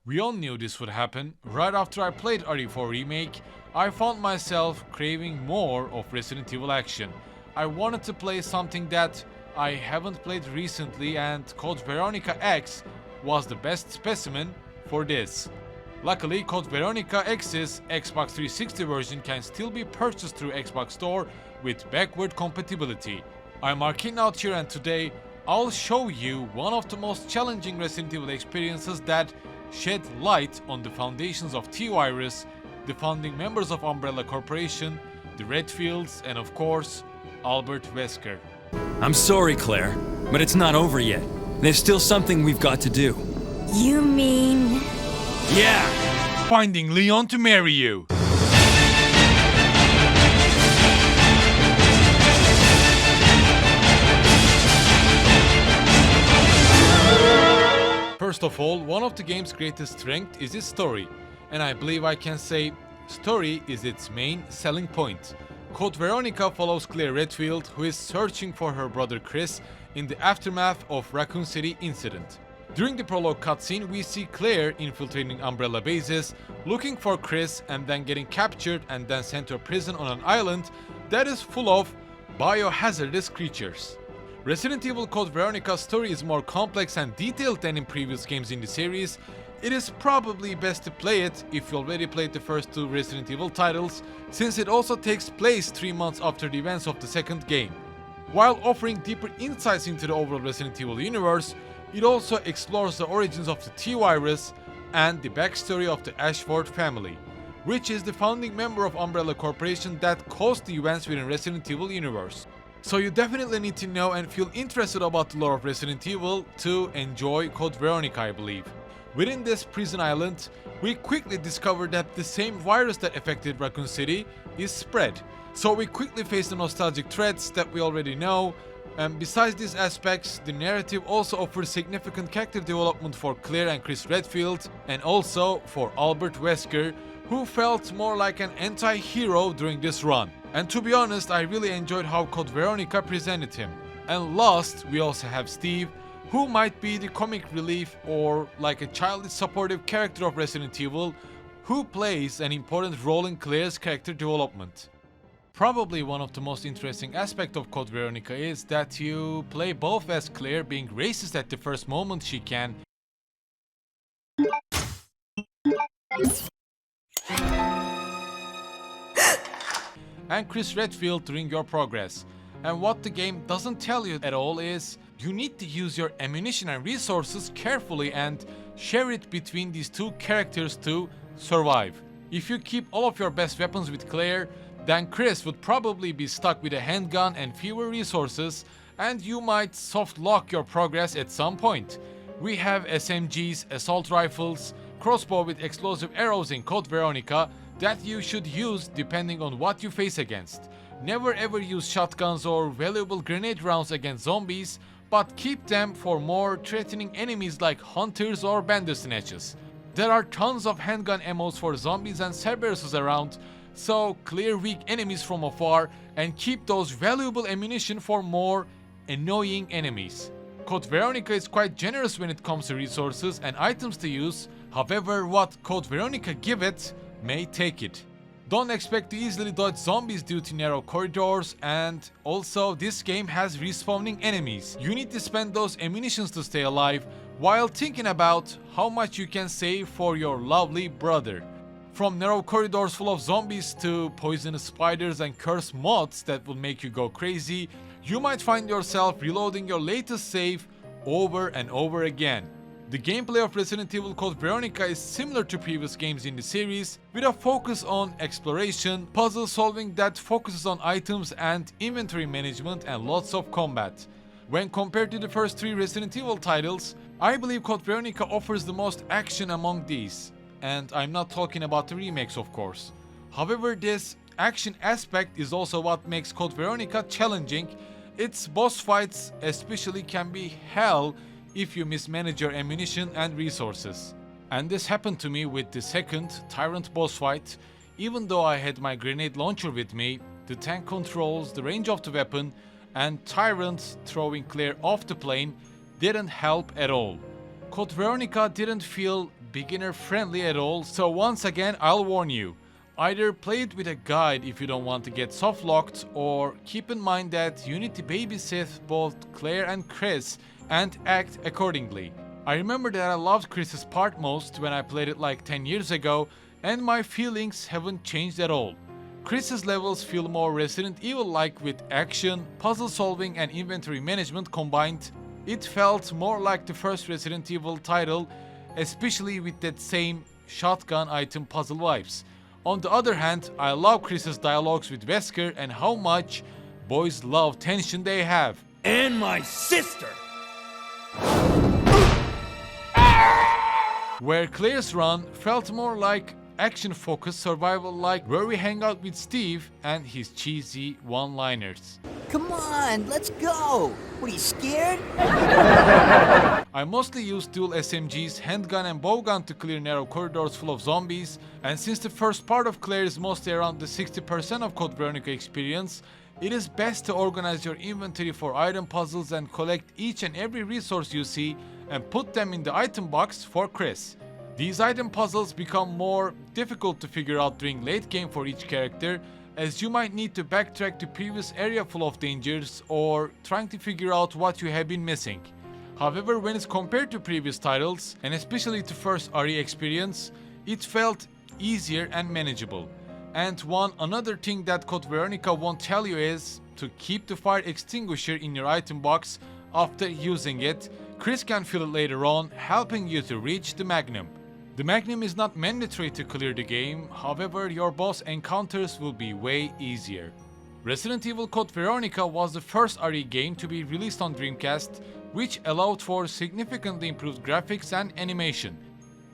We all knew this would happen. Right after I played RE4 Remake, I found myself craving more of Resident Evil action. I wanted to play something that I haven't played recently, and Code Veronica X was the best specimen for this. Luckily, Code Veronica X's Xbox 360 version can still be purchased through Xbox Store with backward compatibility. I'm Arkin out here, and today I'll show you one of the most challenging Resident Evil experiences that shed light on the foundations of T-Virus, the founding members of Umbrella Corporation, the Redfields, and of course, Albert Wesker. I'm sorry, Claire, but it's not over yet. There's still something we've got to do. You mean... Yeah! Finding Leon to marry you! First of all, one of the game's greatest strengths is its story, and I believe I can say story is its main selling point. Code Veronica follows Claire Redfield, who is searching for her brother Chris in the aftermath of Raccoon City incident. During the prologue cutscene, we see Claire infiltrating Umbrella bases, looking for Chris, and then getting captured and then sent to a prison on an island that is full of biohazardous creatures. Resident Evil Code Veronica's story is more complex and detailed than in previous games in the series. It is probably best to play it if you already played the first two Resident Evil titles, since it also takes place 3 months after the events of the second game. While offering deeper insights into the overall Resident Evil universe, it also explores the origins of the T-Virus and the backstory of the Ashford family, which is the founding member of Umbrella Corporation that caused the events within Resident Evil universe. So you definitely need to know and feel interested about the lore of Resident Evil to enjoy Code Veronica, I believe. Within this prison island, we quickly discovered that the same virus that affected Raccoon City is spread. So we quickly face the nostalgic threats that we already know, and besides these aspects, the narrative also offers significant character development for Claire and Chris Redfield, and also for Albert Wesker, who felt more like an anti-hero during this run. And to be honest, I really enjoyed how Code Veronica presented him. And last, we also have Steve, who might be the comic relief or like a childish supportive character of Resident Evil, who plays an important role in Claire's character development. Probably one of the most interesting aspects of Code Veronica is that you play both as Claire being racist at the first moment she can, and Chris Redfield during your progress. And what the game doesn't tell you at all is you need to use your ammunition and resources carefully and share it between these two characters to survive. If you keep all of your best weapons with Claire, then Chris would probably be stuck with a handgun and fewer resources, and you might soft lock your progress at some point. We have SMGs, assault rifles, crossbow with explosive arrows in Code Veronica that you should use depending on what you face against. Never ever use shotguns or valuable grenade rounds against zombies, but keep them for more threatening enemies like hunters or bandersnatches. There are tons of handgun ammos for zombies and Cerberuses around, so clear weak enemies from afar and keep those valuable ammunition for more annoying enemies. Code Veronica is quite generous when it comes to resources and items to use, however what Code Veronica give it may take it. Don't expect to easily dodge zombies due to narrow corridors, and also this game has respawning enemies. You need to spend those ammunitions to stay alive while thinking about how much you can save for your lovely brother. From narrow corridors full of zombies to poisonous spiders and cursed moths that will make you go crazy, you might find yourself reloading your latest save over and over again. The gameplay of Resident Evil Code Veronica is similar to previous games in the series, with a focus on exploration, puzzle solving that focuses on items and inventory management, and lots of combat. When compared to the first 3 Resident Evil titles, I believe Code Veronica offers the most action among these. And I'm not talking about the remakes, of course. However, this action aspect is also what makes Code Veronica challenging. Its boss fights especially can be hell if you mismanage your ammunition and resources. And this happened to me with the second Tyrant boss fight. Even though I had my grenade launcher with me, the tank controls, the range of the weapon, and Tyrant throwing Claire off the plane didn't help at all. Code Veronica didn't feel beginner friendly at all, so once again I'll warn you. Either play it with a guide if you don't want to get soft locked, or keep in mind that you need to babysit both Claire and Chris and act accordingly. I remember that I loved Chris's part most when I played it like 10 years ago, and my feelings haven't changed at all. Chris's levels feel more Resident Evil-like with action, puzzle solving and inventory management combined. It felt more like the first Resident Evil title, especially with that same shotgun item puzzle vibes. On the other hand, I love Chris's dialogues with Wesker and how much boys love tension they have. And my sister! Where Claire's run felt more like action-focused survival, like where we hang out with Steve and his cheesy one-liners. Come on, let's go! What, are you scared? I mostly use dual SMGs, handgun and bowgun to clear narrow corridors full of zombies, and since the first part of Claire is mostly around the 60% of Code Veronica experience, it is best to organize your inventory for item puzzles and collect each and every resource you see and put them in the item box for Chris. These item puzzles become more difficult to figure out during late game for each character, as you might need to backtrack to previous area full of dangers or trying to figure out what you have been missing. However, when it's compared to previous titles, and especially to first RE experience, it felt easier and manageable. And another thing that Code Veronica won't tell you is to keep the fire extinguisher in your item box after using it. Chris can fill it later on, helping you to reach the Magnum. The Magnum is not mandatory to clear the game, however your boss encounters will be way easier. Resident Evil Code Veronica was the first RE game to be released on Dreamcast, which allowed for significantly improved graphics and animation.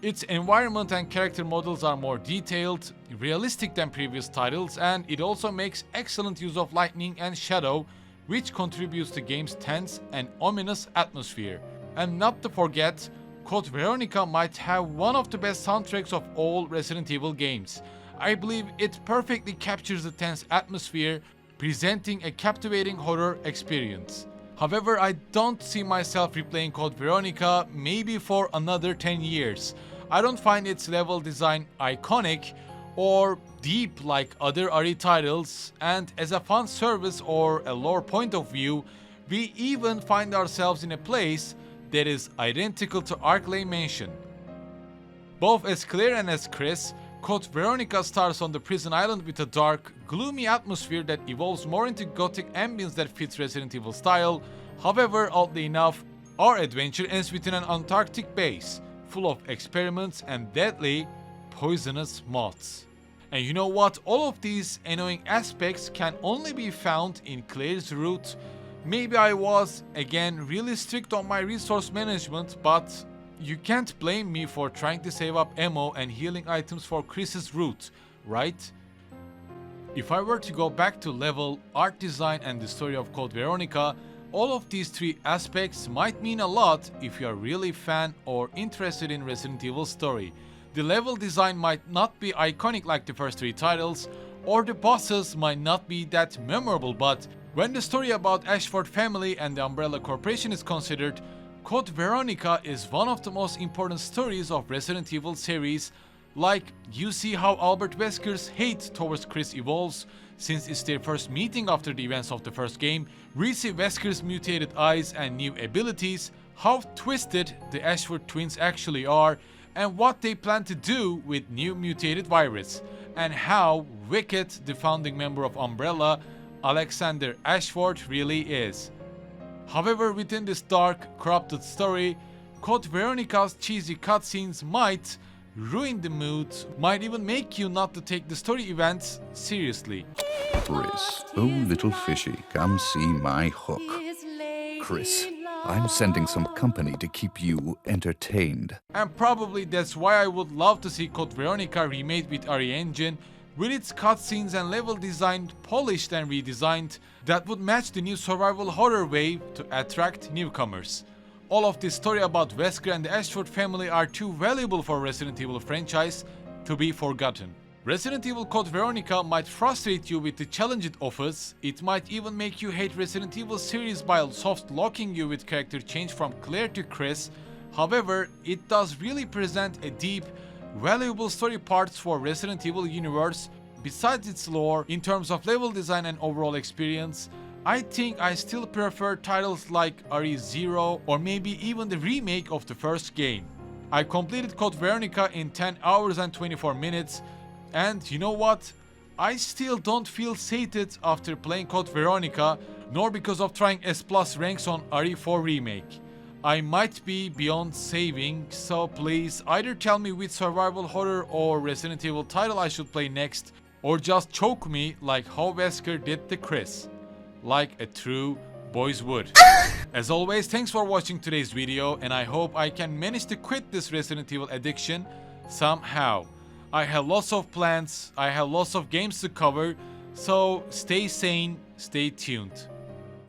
Its environment and character models are more detailed, realistic than previous titles, and it also makes excellent use of lightning and shadow, which contributes to the game's tense and ominous atmosphere. And not to forget, Code Veronica might have one of the best soundtracks of all Resident Evil games. I believe it perfectly captures the tense atmosphere, presenting a captivating horror experience. However, I don't see myself replaying Code Veronica maybe for another 10 years. I don't find its level design iconic or deep like other RE titles, and as a fan service or a lore point of view, we even find ourselves in a place that is identical to Arklay Mansion. Both as Claire and as Chris, Code Veronica starts on the prison island with a dark, gloomy atmosphere that evolves more into gothic ambience that fits Resident Evil style. However, oddly enough, our adventure ends within an Antarctic base, full of experiments and deadly, poisonous moths. And you know what? All of these annoying aspects can only be found in Claire's route. Maybe I was, again, really strict on my resource management, but you can't blame me for trying to save up ammo and healing items for Chris's route, right? If I were to go back to level, art design and the story of Code Veronica, all of these three aspects might mean a lot if you are really fan or interested in Resident Evil's story. The level design might not be iconic like the first three titles, or the bosses might not be that memorable, but when the story about Ashford family and the Umbrella Corporation is considered, Code Veronica is one of the most important stories of Resident Evil series. Like, you see how Albert Wesker's hate towards Chris evolves, since it's their first meeting after the events of the first game. We see Wesker's mutated eyes and new abilities, how twisted the Ashford twins actually are, and what they plan to do with new mutated virus, and how wicked the founding member of Umbrella, Alexander Ashford, really is. However, within this dark, corrupted story, Code Veronica's cheesy cutscenes might ruin the mood, might even make you not to take the story events seriously. Chris, oh little fishy, come see my hook. Chris, I'm sending some company to keep you entertained. And probably that's why I would love to see Code Veronica remade with RE Engine, with its cutscenes and level design polished and redesigned, that would match the new survival horror wave to attract newcomers. All of this story about Wesker and the Ashford family are too valuable for Resident Evil franchise to be forgotten. Resident Evil Code Veronica might frustrate you with the challenge it offers. It might even make you hate Resident Evil series by soft locking you with character change from Claire to Chris. However, it does really present a deep, valuable story parts for Resident Evil universe. Besides its lore, in terms of level design and overall experience, I think I still prefer titles like RE0 or maybe even the remake of the first game. I completed Code Veronica in 10 hours and 24 minutes, and you know what? I still don't feel sated after playing Code Veronica, nor because of trying S+ ranks on RE4 remake. I might be beyond saving, so please either tell me which survival horror or Resident Evil title I should play next, or just choke me like how Wesker did to Chris. Like a true boys would. As always, thanks for watching today's video, and I hope I can manage to quit this Resident Evil addiction somehow. I have lots of plans, I have lots of games to cover, so stay sane, stay tuned.